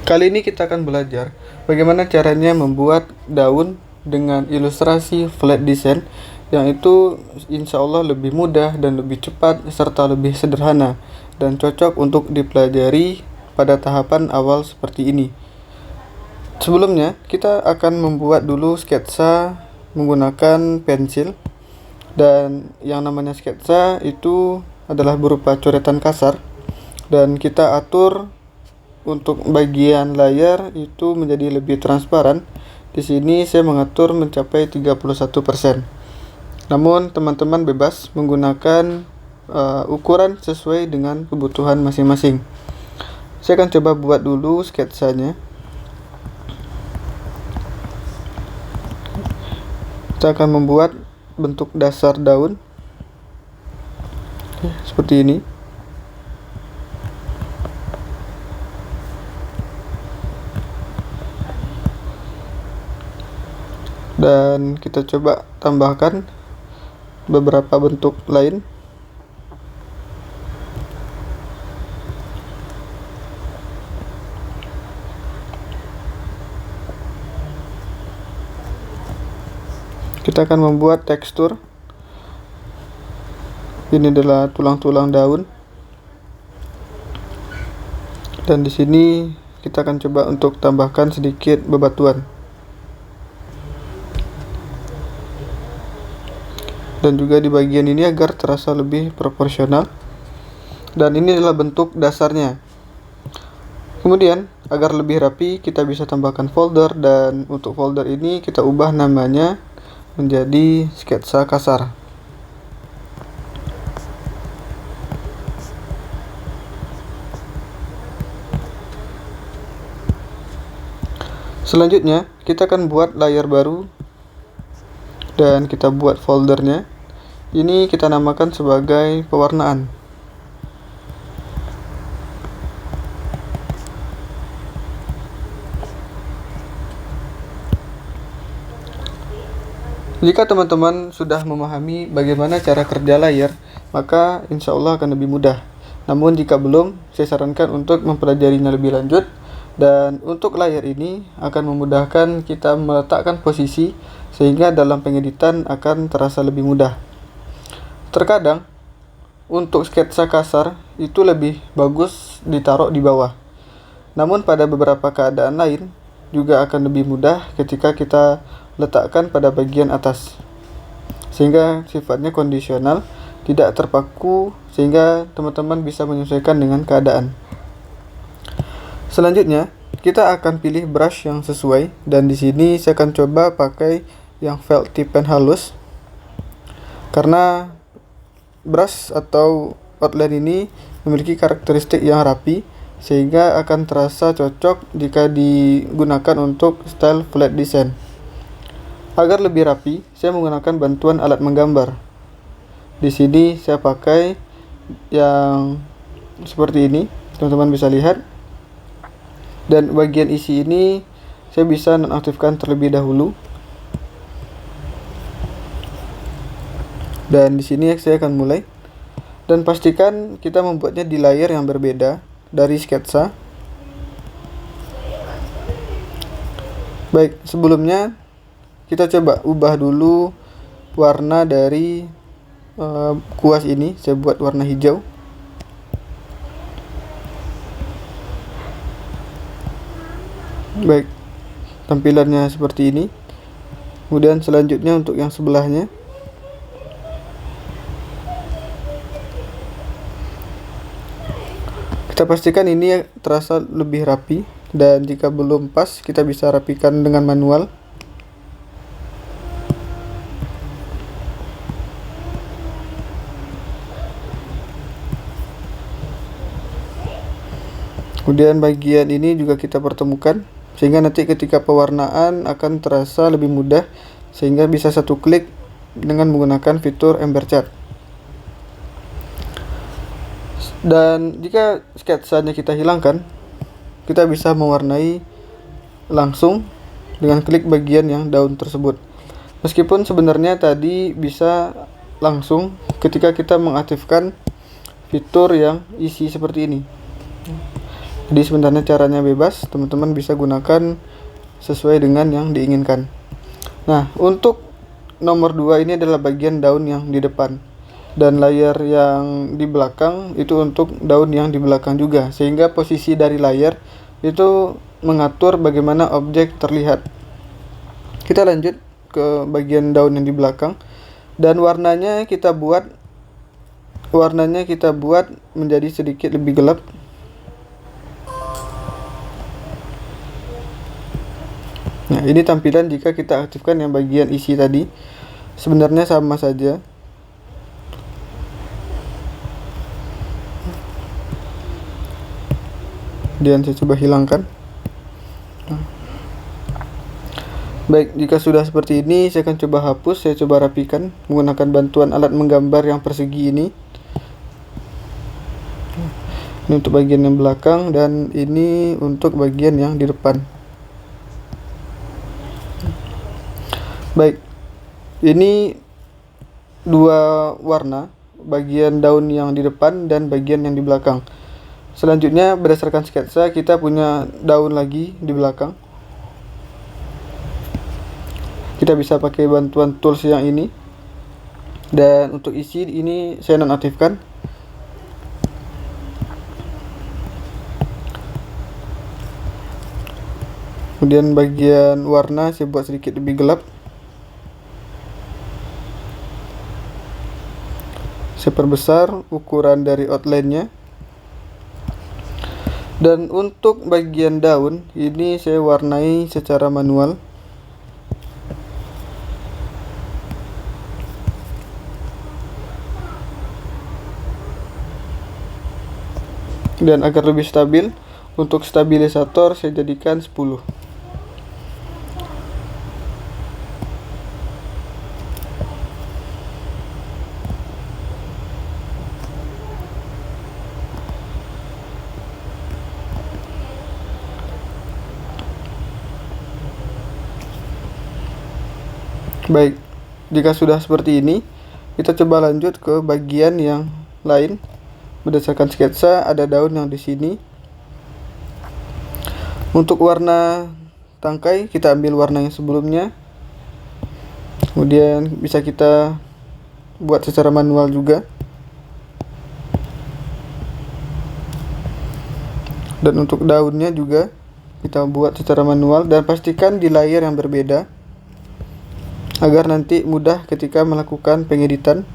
Kali ini kita akan belajar bagaimana caranya membuat daun dengan ilustrasi flat design yang itu insya Allah lebih mudah dan lebih cepat serta lebih sederhana dan cocok untuk dipelajari pada tahapan awal seperti ini. Sebelumnya, kita akan membuat dulu sketsa menggunakan pensil, dan yang namanya sketsa itu adalah berupa coretan kasar, dan kita atur untuk bagian layar itu menjadi lebih transparan. Di sini saya mengatur mencapai 31%. Namun teman-teman bebas menggunakan ukuran sesuai dengan kebutuhan masing-masing. Saya akan coba buat dulu sketsanya. Kita akan membuat bentuk dasar daun seperti ini. Dan kita coba tambahkan beberapa bentuk lain. Kita akan membuat tekstur. Ini adalah tulang-tulang daun. Dan di sini kita akan coba untuk tambahkan sedikit bebatuan. Dan juga di bagian ini agar terasa lebih proporsional. Dan ini adalah bentuk dasarnya. Kemudian agar lebih rapi kita bisa tambahkan folder, dan untuk folder ini kita ubah namanya menjadi sketsa kasar. Selanjutnya kita akan buat layar baru dan kita buat foldernya. Ini kita namakan sebagai pewarnaan. Jika teman-teman sudah memahami bagaimana cara kerja layar, maka insya Allah akan lebih mudah. Namun jika belum, saya sarankan untuk mempelajarinya lebih lanjut. Dan untuk layar ini akan memudahkan kita meletakkan posisi sehingga dalam pengeditan akan terasa lebih mudah. Terkadang untuk sketsa kasar itu lebih bagus ditaruh di bawah. Namun pada beberapa keadaan lain juga akan lebih mudah ketika kita letakkan pada bagian atas, sehingga sifatnya kondisional, tidak terpaku, sehingga teman-teman bisa menyesuaikan dengan keadaan. Selanjutnya kita akan pilih brush yang sesuai, dan di sini saya akan coba pakai yang felt tip pen halus, karena brush atau outline ini memiliki karakteristik yang rapi sehingga akan terasa cocok jika digunakan untuk style flat design. Agar lebih rapi, saya menggunakan bantuan alat menggambar. Di sini saya pakai yang seperti ini, teman-teman bisa lihat. Dan bagian isi ini saya bisa nonaktifkan terlebih dahulu. Dan di sini saya akan mulai. Dan pastikan kita membuatnya di layar yang berbeda dari sketsa. Baik, sebelumnya kita coba ubah dulu warna dari kuas ini. Saya buat warna hijau. Baik, tampilannya seperti ini. Kemudian selanjutnya untuk yang sebelahnya. Kita pastikan ini terasa lebih rapi, dan jika belum pas kita bisa rapikan dengan manual. Kemudian bagian ini juga kita pertemukan sehingga nanti ketika pewarnaan akan terasa lebih mudah, sehingga bisa satu klik dengan menggunakan fitur Ember Cat. Dan jika sketsanya kita hilangkan, kita bisa mewarnai langsung dengan klik bagian yang daun tersebut. Meskipun sebenarnya tadi bisa langsung ketika kita mengaktifkan fitur yang isi seperti ini. Jadi sebenarnya caranya bebas, teman-teman bisa gunakan sesuai dengan yang diinginkan. Nah, untuk nomor 2 ini adalah bagian daun yang di depan, dan layar yang di belakang itu untuk daun yang di belakang juga, sehingga posisi dari layar itu mengatur bagaimana objek terlihat. Kita lanjut ke bagian daun yang di belakang, dan warnanya kita buat menjadi sedikit lebih gelap. Nah, ini tampilan jika kita aktifkan yang bagian isi tadi. Sebenarnya sama saja. Kemudian saya coba hilangkan. Baik, jika sudah seperti ini, saya akan coba hapus. Saya coba rapikan menggunakan bantuan alat menggambar yang persegi ini. Ini untuk bagian yang belakang, dan ini untuk bagian yang di depan. Baik, ini dua warna, bagian daun yang di depan dan bagian yang di belakang. Selanjutnya, berdasarkan sketsa, kita punya daun lagi di belakang. Kita bisa pakai bantuan tools yang ini. Dan untuk isi ini saya nonaktifkan. Kemudian bagian warna saya buat sedikit lebih gelap. Saya perbesar ukuran dari outline-nya. Dan untuk bagian daun ini saya warnai secara manual. Dan agar lebih stabil, untuk stabilisator saya jadikan 10. Baik, jika sudah seperti ini, kita coba lanjut ke bagian yang lain. Berdasarkan sketsa, ada daun yang di sini. Untuk warna tangkai, kita ambil warna yang sebelumnya. Kemudian bisa kita buat secara manual juga. Dan untuk daunnya juga kita buat secara manual, dan pastikan di layer yang berbeda agar nanti mudah ketika melakukan pengeditan.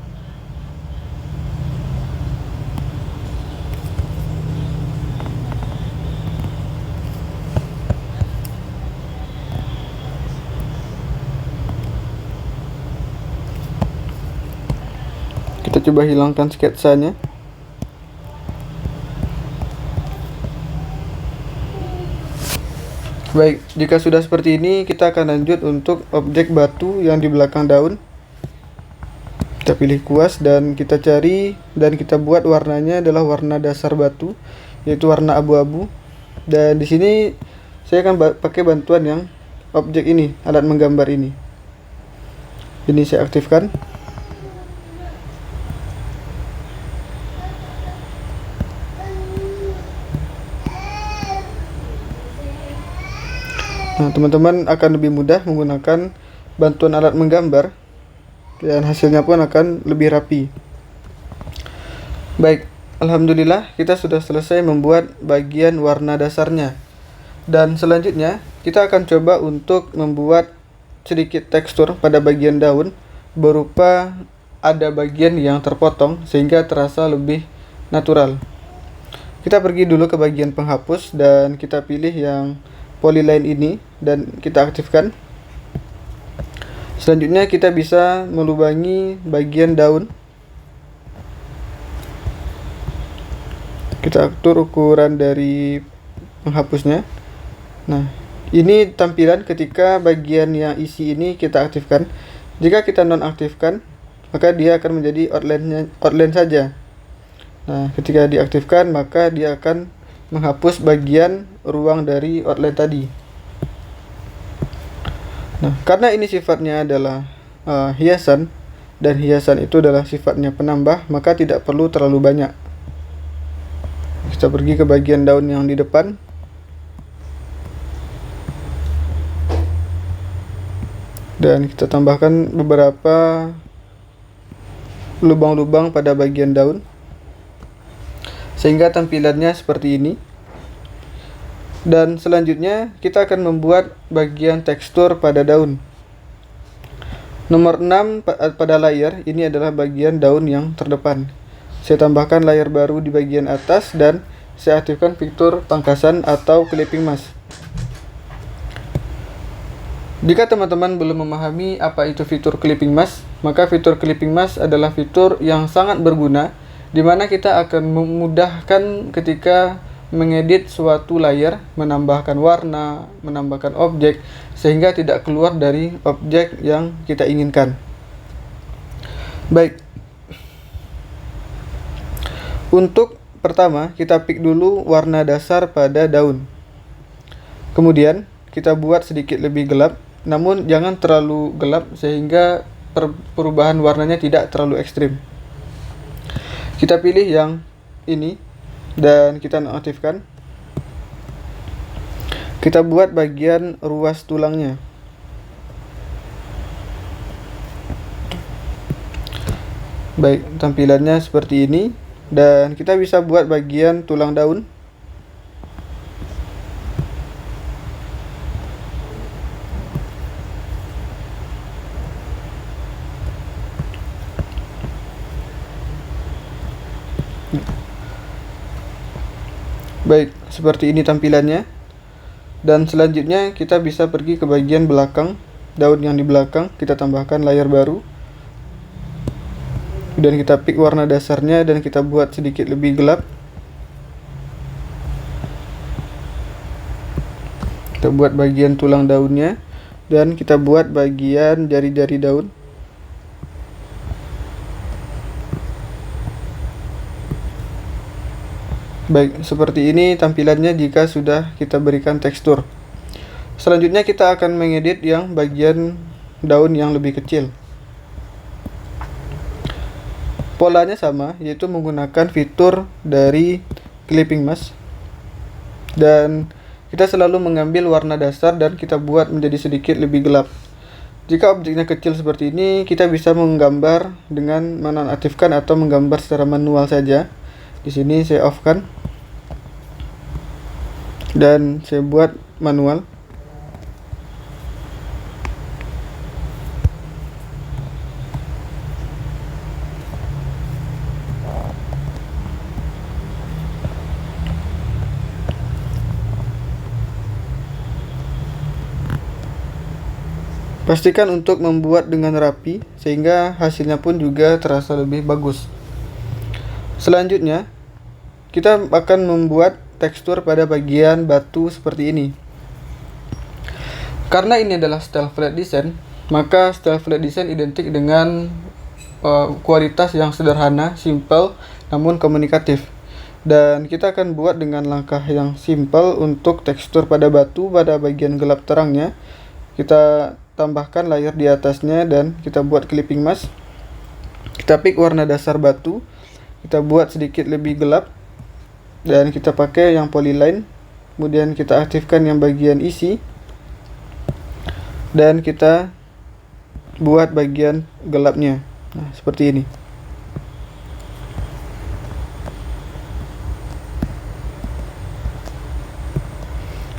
Kita coba hilangkan sketsanya. Baik, jika sudah seperti ini, kita akan lanjut untuk objek batu yang di belakang daun. Kita pilih kuas dan kita cari, dan kita buat warnanya adalah warna dasar batu, yaitu warna abu-abu. Dan di sini saya akan pakai bantuan yang objek ini, alat menggambar ini. Ini saya aktifkan. Nah, teman-teman akan lebih mudah menggunakan bantuan alat menggambar, dan hasilnya pun akan lebih rapi. Baik, alhamdulillah kita sudah selesai membuat bagian warna dasarnya. Dan selanjutnya kita akan coba untuk membuat sedikit tekstur pada bagian daun, berupa ada bagian yang terpotong sehingga terasa lebih natural. Kita pergi dulu ke bagian penghapus dan kita pilih yang polyline ini dan kita aktifkan. Selanjutnya kita bisa melubangi bagian daun. Kita atur ukuran dari penghapusnya. Nah, ini tampilan ketika bagian yang isi ini kita aktifkan. Jika kita nonaktifkan, maka dia akan menjadi outline saja. Nah, ketika diaktifkan, maka dia akan menghapus bagian ruang dari outline tadi. Nah, karena ini sifatnya adalah hiasan, dan hiasan itu adalah sifatnya penambah, maka tidak perlu terlalu banyak. Kita pergi ke bagian daun yang di depan. Dan kita tambahkan beberapa lubang-lubang pada bagian daun sehingga tampilannya seperti ini. Dan selanjutnya kita akan membuat bagian tekstur pada daun. Nomor 6 pada layer ini adalah bagian daun yang terdepan. Saya tambahkan layer baru di bagian atas dan saya aktifkan fitur pangkasan atau clipping mask. Jika teman-teman belum memahami apa itu fitur clipping mask, maka fitur clipping mask adalah fitur yang sangat berguna di mana kita akan memudahkan ketika mengedit suatu layer, menambahkan warna, menambahkan objek, sehingga tidak keluar dari objek yang kita inginkan. Baik, untuk pertama kita pick dulu warna dasar pada daun. Kemudian kita buat sedikit lebih gelap, namun jangan terlalu gelap sehingga perubahan warnanya tidak terlalu ekstrim. Kita pilih yang ini dan kita nonaktifkan. Kita buat bagian ruas tulangnya. Baik, tampilannya seperti ini. Dan kita bisa buat bagian tulang daun. Baik, seperti ini tampilannya. Dan selanjutnya kita bisa pergi ke bagian belakang, daun yang di belakang, kita tambahkan layer baru. Dan kita pick warna dasarnya dan kita buat sedikit lebih gelap. Kita buat bagian tulang daunnya dan kita buat bagian jari-jari daun. Baik, seperti ini tampilannya jika sudah kita berikan tekstur. Selanjutnya kita akan mengedit yang bagian daun yang lebih kecil. Polanya sama, yaitu menggunakan fitur dari clipping mask. Dan kita selalu mengambil warna dasar dan kita buat menjadi sedikit lebih gelap. Jika objeknya kecil seperti ini, kita bisa menggambar dengan menonaktifkan atau menggambar secara manual saja. Di sini saya off-kan dan saya buat manual. Pastikan untuk membuat dengan rapi sehingga hasilnya pun juga terasa lebih bagus. Selanjutnya, kita akan membuat tekstur pada bagian batu seperti ini. Karena ini adalah style flat design, maka style flat design identik dengan kualitas yang sederhana, simple, namun komunikatif. Dan kita akan buat dengan langkah yang simple untuk tekstur pada batu pada bagian gelap terangnya. Kita tambahkan layer di atasnya dan kita buat clipping mask. Kita pick warna dasar batu, kita buat sedikit lebih gelap dan kita pakai yang polyline. Kemudian kita aktifkan yang bagian isi dan kita buat bagian gelapnya. Nah, seperti ini.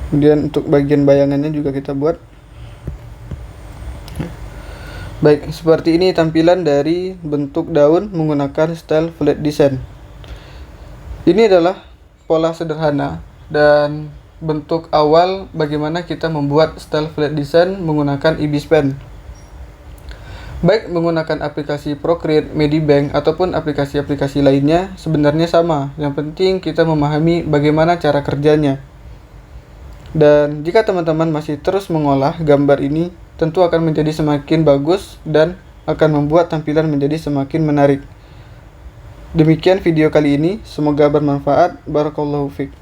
Kemudian untuk bagian bayangannya juga kita buat. Baik, seperti ini tampilan dari bentuk daun menggunakan style flat design. Ini adalah pola sederhana dan bentuk awal bagaimana kita membuat style flat design menggunakan Ibis Pen. Baik menggunakan aplikasi Procreate, Medibank, ataupun aplikasi-aplikasi lainnya sebenarnya sama. Yang penting kita memahami bagaimana cara kerjanya. Dan jika teman-teman masih terus mengolah gambar ini, tentu akan menjadi semakin bagus dan akan membuat tampilan menjadi semakin menarik. Demikian video kali ini, semoga bermanfaat. Barakallahu fiik.